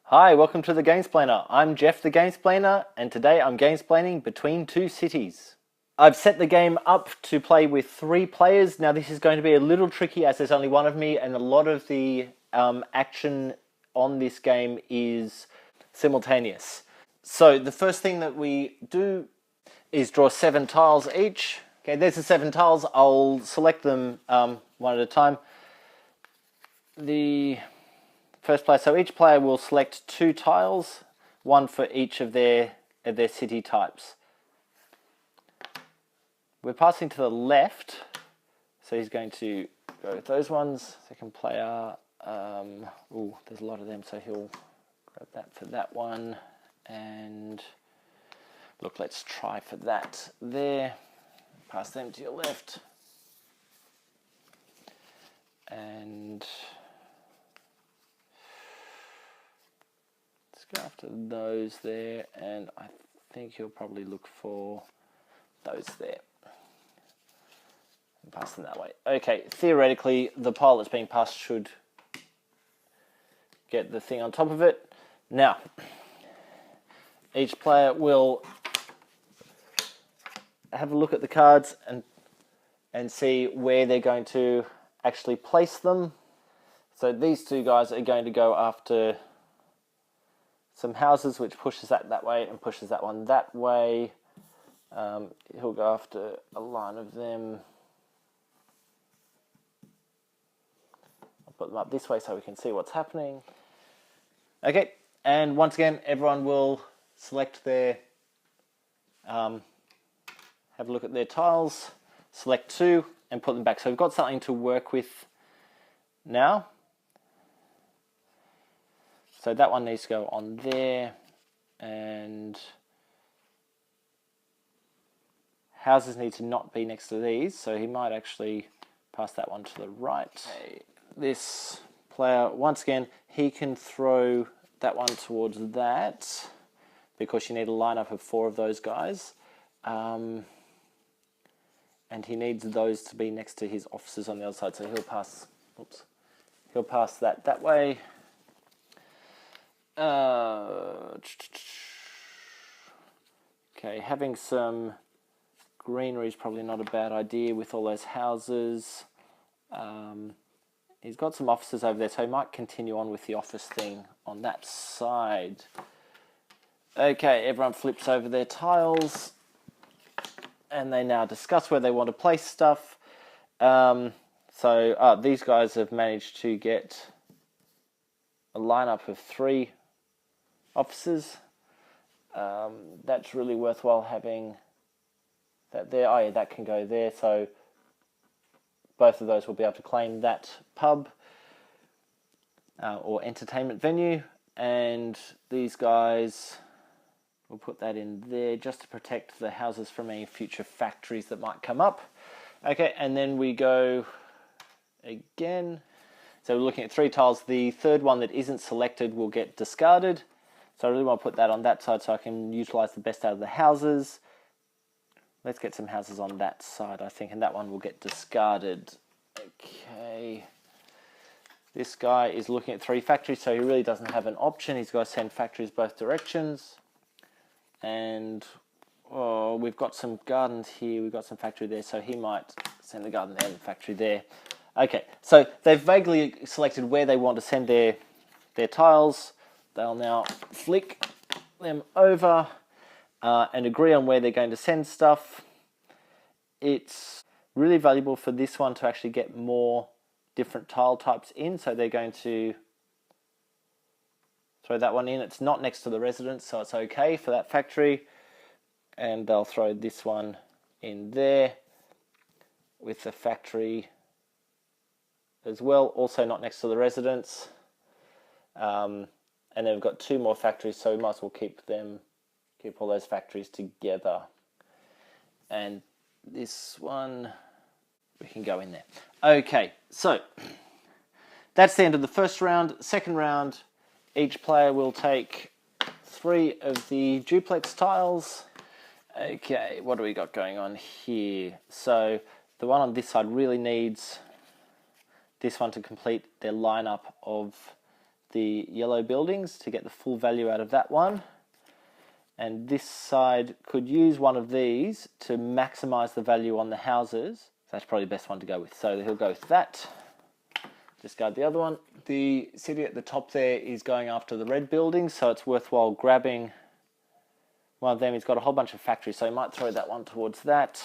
Hi, welcome to the Gamesplainer. I'm Jeff the Gamesplainer, and today I'm gamesplaining Between Two Cities. I've set the game up to play with 3 players. Now this is going to be a little tricky as there's only one of me, and a lot of the action on this game is simultaneous. So the first thing that we do is draw 7 tiles each. Okay, there's the 7 tiles. I'll select them one at a time. The first player, so each player will select 2 tiles, one for each of their city types. We're passing to the left, so he's going to go with those ones. Second player, there's a lot of them, so he'll grab that for that one. And look, let's try for that there. Pass them to your left. And let's go after those there, and I think he'll probably look for those there. And pass them that way. Okay, theoretically, the pile that's being passed should get the thing on top of it. Now, each player will have a look at the cards and see where they're going to actually place them. So these 2 guys are going to go after some houses, which pushes that way and pushes that one that way. He'll go after a line of them. I'll put them up this way so we can see what's happening. Okay, and once again, everyone will select their, have a look at their tiles, select 2, and put them back. So we've got something to work with now. So that one needs to go on there, and houses need to not be next to these, so he might actually pass that one to the right. Okay. This player, once again, he can throw that one towards that, because you need a lineup of 4 of those guys. And he needs those to be next to his officers on the other side, so he'll pass, he'll pass that way. Okay, having some greenery is probably not a bad idea with all those houses. He's got some offices over there, so he might continue on with the office thing on that side. Okay, everyone flips over their tiles, and they now discuss where they want to place stuff. These guys have managed to get a lineup of 3 officers. That's really worthwhile having that there. Oh yeah, that can go there. So both of those will be able to claim that pub or entertainment venue. And these guys, we'll put that in there just to protect the houses from any future factories that might come up. Okay, and then we go again. So we're looking at 3 tiles. The third one that isn't selected will get discarded. So I really want to put that on that side so I can utilize the best out of the houses. Let's get some houses on that side, I think, and that one will get discarded. Okay. This guy is looking at 3 factories, so he really doesn't have an option. He's got to send factories both directions. And we've got some gardens here, we've got some factory there, so he might send the garden there and the factory there. Okay, so they've vaguely selected where they want to send their tiles. They'll now flick them over and agree on where they're going to send stuff. It's really valuable for this one to actually get more different tile types in, so they're going to throw that one in. It's not next to the residence, so it's okay for that factory. And they'll throw this one in there with the factory as well, also not next to the residence. And then we've got 2 more factories, so we might as well keep all those factories together. And this one, we can go in there. Okay, so that's the end of the first round. Second round, each player will take 3 of the duplex tiles. Okay, what do we got going on here? So the one on this side really needs this one to complete their lineup of the yellow buildings to get the full value out of that one. And this side could use one of these to maximize the value on the houses. So that's probably the best one to go with. So he'll go with that. Discard the other one. The city at the top there is going after the red buildings, so it's worthwhile grabbing one of them. He's got a whole bunch of factories, so he might throw that one towards that.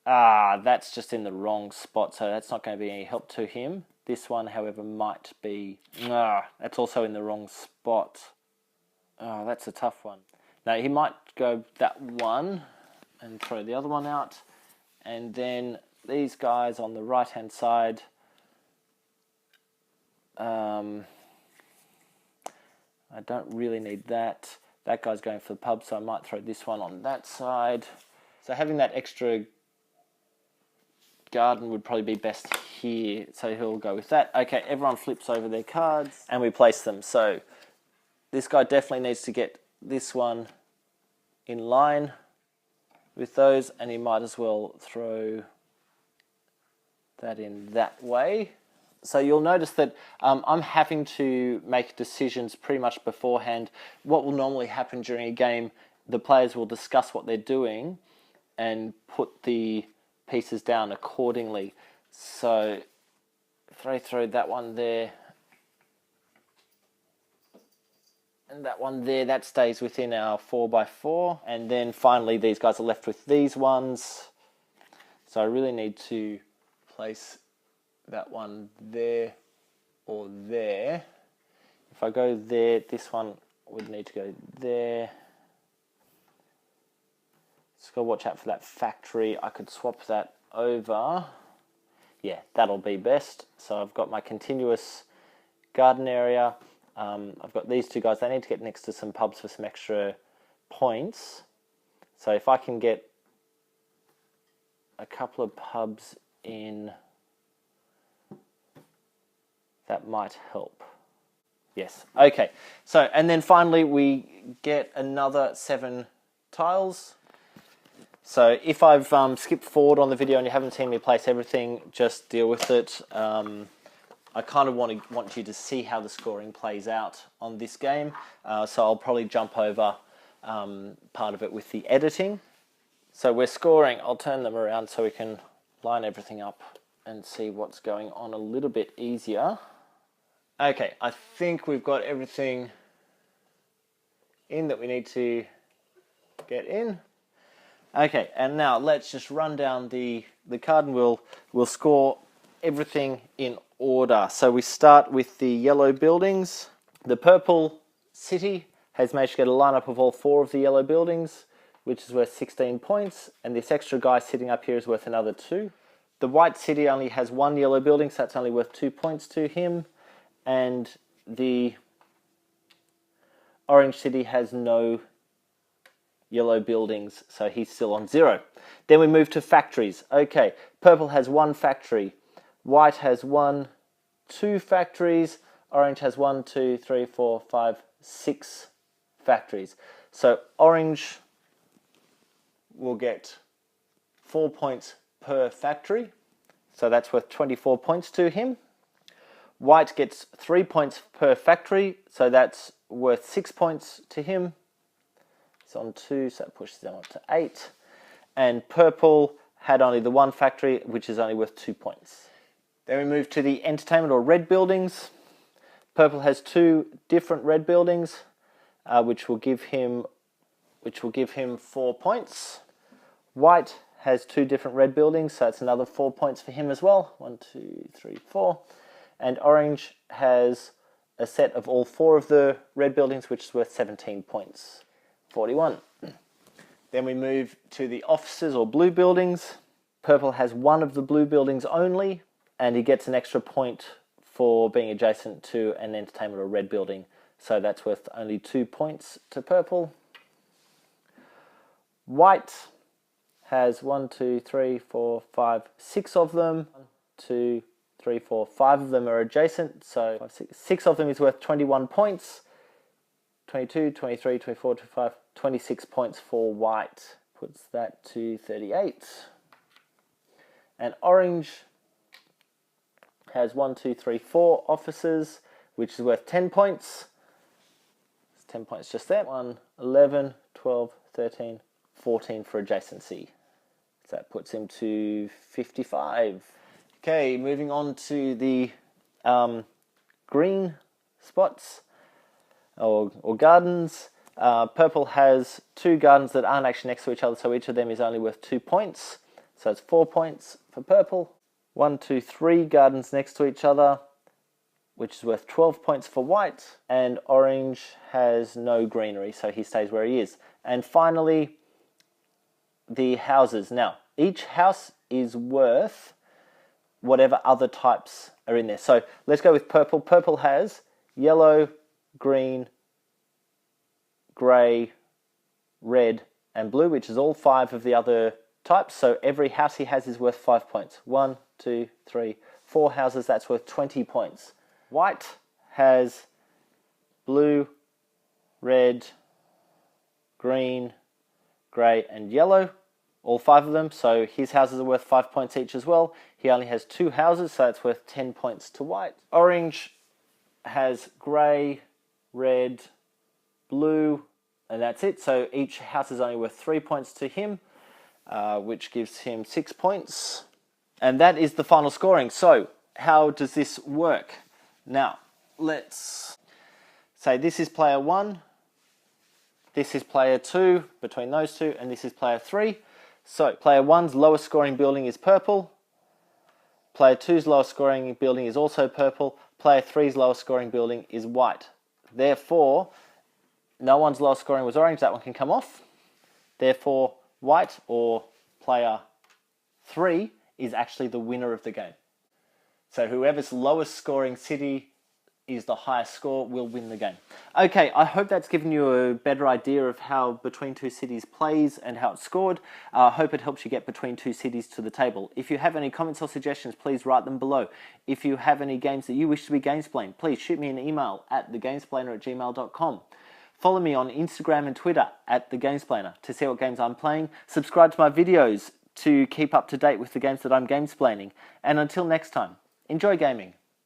That's just in the wrong spot, so that's not going to be any help to him. This one, however, might be... that's also in the wrong spot. That's a tough one. Now, he might go that one and throw the other one out. And then these guys on the right-hand side... I don't really need that. That guy's going for the pub, so I might throw this one on that side. So having that extra garden would probably be best here. So he'll go with that. Okay, everyone flips over their cards and we place them. So this guy definitely needs to get this one in line with those, and he might as well throw that in that way. So you'll notice that I'm having to make decisions pretty much beforehand. What will normally happen during a game, the players will discuss what they're doing and put the pieces down accordingly. So if I throw that one there and that one there, that stays within our 4x4. And then finally these guys are left with these ones. So I really need to place that one there or there. If I go there, this one would need to go there. Just gotta watch out for that factory. I could swap that over. Yeah, that'll be best. So I've got my continuous garden area. I've got these two guys. They need to get next to some pubs for some extra points. So if I can get a couple of pubs in, that might help. Yes, okay. So, and then finally we get another 7 tiles. So if I've skipped forward on the video and you haven't seen me place everything, just deal with it. I kind of want you to see how the scoring plays out on this game. So I'll probably jump over part of it with the editing. So we're scoring. I'll turn them around so we can line everything up and see what's going on a little bit easier. Okay, I think we've got everything in that we need to get in. Okay, and now let's just run down the card and we'll score everything in order. So we start with the yellow buildings. The purple city has managed to get a lineup of all 4 of the yellow buildings, which is worth 16 points, and this extra guy sitting up here is worth another 2. The white city only has 1 yellow building, so that's only worth 2 points to him. And the orange city has no yellow buildings, so he's still on 0. Then we move to factories. Okay, purple has 1 factory, white has 2 factories, orange has 1, 2, 3, 4, 5, 6 factories. So orange will get 4 points per factory, so that's worth 24 points to him. White gets 3 points per factory, so that's worth 6 points to him. It's on 2, so that pushes them up to 8. And purple had only the 1 factory, which is only worth 2 points. Then we move to the entertainment or red buildings. Purple has 2 different red buildings, which will give him 4 points. White has 2 different red buildings, so that's another 4 points for him as well. 1, 2, 3, 4. And orange has a set of all 4 of the red buildings, which is worth 17 points. 41. Then we move to the offices or blue buildings. Purple has 1 of the blue buildings only, and he gets an extra point for being adjacent to an entertainment or red building. So that's worth only 2 points to purple. White has 1, 2, 3, 4, 5, 6 of them. 1, 2, 3, 4, 5 of them are adjacent, so 6 of them is worth 21 points. 22, 23, 24, 25, 26 points for white. Puts that to 38. And orange has 1, 2, 3, 4 offices which is worth 10 points. It's 10 points just there. 1, 11, 12, 13, 14 for adjacency. So that puts him to 55. Okay, moving on to the green spots or gardens. Purple has 2 gardens that aren't actually next to each other, so each of them is only worth 2 points. So it's 4 points for purple. 1, 2, 3 gardens next to each other, which is worth 12 points for white. And orange has no greenery, so he stays where he is. And finally, the houses. Now, each house is worth whatever other types are in there. So let's go with purple. Purple has yellow, green, grey, red, and blue, which is all 5 of the other types. So every house he has is worth 5 points. 1, 2, 3, 4 houses, that's worth 20 points. White has blue, red, green, grey, and yellow, all 5 of them. So his houses are worth 5 points each as well. He only has 2 houses, so it's worth 10 points to white. Orange has grey, red, blue, and that's it. So each house is only worth 3 points to him, which gives him 6 points. And that is the final scoring. So how does this work? Now, let's say this is player 1, this is player 2, between those two, and this is player 3. So player 1's lowest scoring building is purple. Player 2's lowest scoring building is also purple. Player 3's lowest scoring building is white. Therefore, no one's lowest scoring was orange, that one can come off. Therefore, white, or player 3, is actually the winner of the game. So whoever's lowest scoring city is the highest score will win the game. Okay, I hope that's given you a better idea of how Between Two Cities plays and how it's scored. I hope it helps you get Between Two Cities to the table. If you have any comments or suggestions, please write them below. If you have any games that you wish to be Gamesplayed, please shoot me an email at thegamesplainer@gmail.com. Follow me on Instagram and Twitter at thegamesplainer to see what games I'm playing. Subscribe to my videos to keep up to date with the games that I'm gamesplaining. And until next time, enjoy gaming.